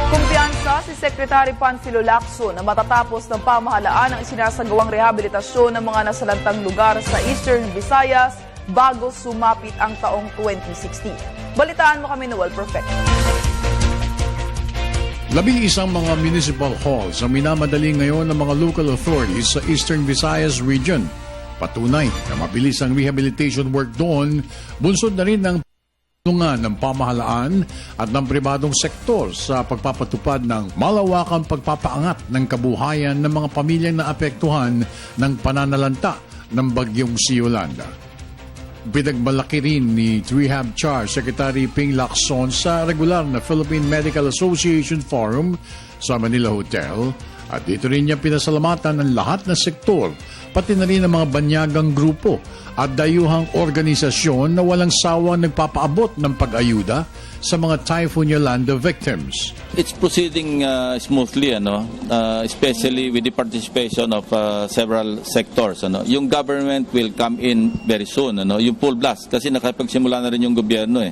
Kumpiyansa si Secretary Panfilo Lacson na matatapos ng pamahalaan ang isinasagawang rehabilitasyon ng mga nasalantang lugar sa Eastern Visayas bago sumapit ang taong 2016. Balitaan mo kami, Noel Perfect. 11 mga municipal halls ang minamadali ngayon ng mga local authorities sa Eastern Visayas region. Patunay na mabilis ang rehabilitation work doon, bunsod na rin ng tulungan ng pamahalaan at ng pribadong sektor sa pagpapatupad ng malawakang pagpapaangat ng kabuhayan ng mga pamilyang naapektuhan ng pananalanta ng bagyong si Yolanda. Pinagmalaki rin ni Rehab Char Secretary Ping Lacson sa regular na Philippine Medical Association Forum sa Manila Hotel at dito rin niya pinasalamatan ng lahat na sektor, pati na rin ang mga banyagang grupo at dayuhang organisasyon na walang sawang nagpapaabot ng pag-ayuda sa mga Typhoon Yolanda victims. It's proceeding smoothly, especially with the participation of several sectors. Yung government will come in very soon. Yung full blast, kasi nakapagsimula na rin yung gobyerno.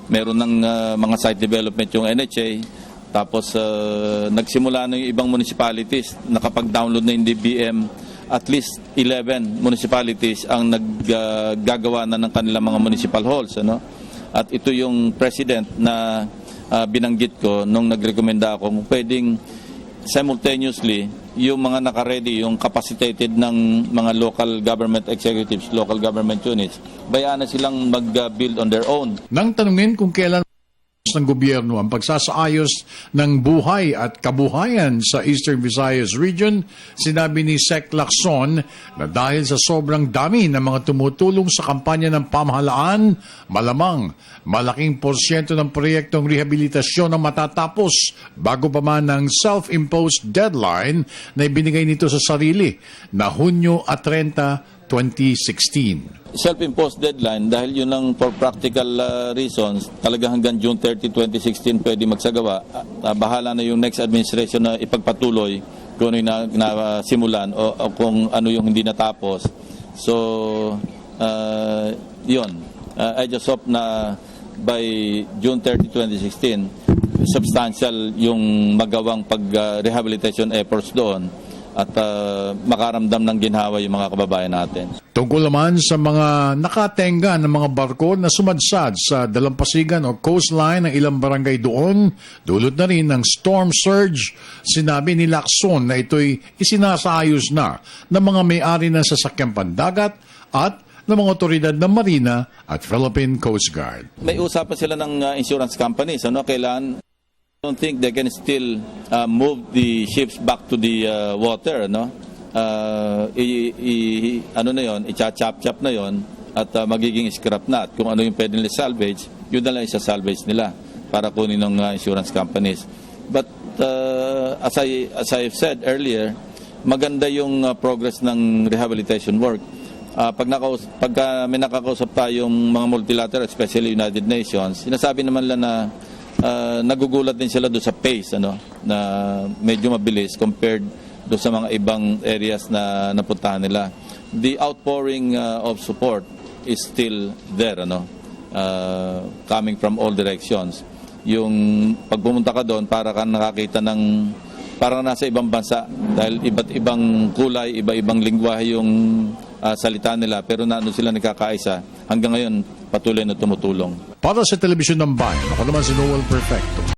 Meron ng mga site development yung NHA, tapos nagsimula na yung ibang municipalities, nakapag-download na yung DBM. At least 11 municipalities ang naggagawa na ng kanilang mga municipal halls. At ito yung president na binanggit ko nung nagrekomenda ako kung pwedeng simultaneously yung mga nakaredy, yung capacitated ng mga local government executives, local government units, bayaan na silang mag-build on their own. Nang tanungin kung kailan ng gobyerno ang pagsasaayos ng buhay at kabuhayan sa Eastern Visayas region, sinabi ni Sec Lacson na dahil sa sobrang dami ng mga tumutulong sa kampanya ng pamahalaan, malamang malaking porsyento ng proyektong rehabilitasyon ang matatapos bago pa man ang self-imposed deadline na ibinigay nito sa sarili na Hunyo 30, 2016. Self-imposed deadline dahil yun lang for practical reasons, talaga hanggang June 30, 2016 pwede magsagawa. Bahala na yung next administration na ipagpatuloy kung ano yung nasimulan o kung ano yung hindi natapos. So, yun. I just hope na by June 30, 2016, substantial yung magawang pag-rehabilitation efforts doon at makaramdam ng ginhawa yung mga kababayan natin. Tungkol naman sa mga nakatenga ng mga barko na sumadsad sa dalampasigan o coastline ng ilang barangay doon, dulot na rin ng storm surge, sinabi ni Lacson na ito'y isinasayos na ng mga may-ari ng sasakyang pandagat at ng mga otoridad ng Marina at Philippine Coast Guard. May usapan sila ng insurance companies. Kailan I don't think they can still move the ships back to the water, ano na yon, i-chop-chop na yon at magiging scrap na. At kung ano yung pwede nila salvage, yun na lang isa-salvage nila para kunin ng insurance companies. But as I've said earlier, maganda yung progress ng rehabilitation work. Pagka may nakakausap tayong mga multilateral, especially United Nations, sinasabi naman lang na nagugulat din sila doon sa pace na medyo mabilis compared doon sa mga ibang areas na napuntahan nila. The outpouring of support is still there, coming from all directions. Yung pagpumunta ka doon, para ka nakakita ng parang nasa ibang bansa dahil iba't ibang kulay, iba-ibang lingwahe yung salita nila, pero naano sila nagkakaisa. Hanggang ngayon, patuloy na tumutulong. Para sa Telebisyon ng Bayan, ako naman si Noel Perfecto.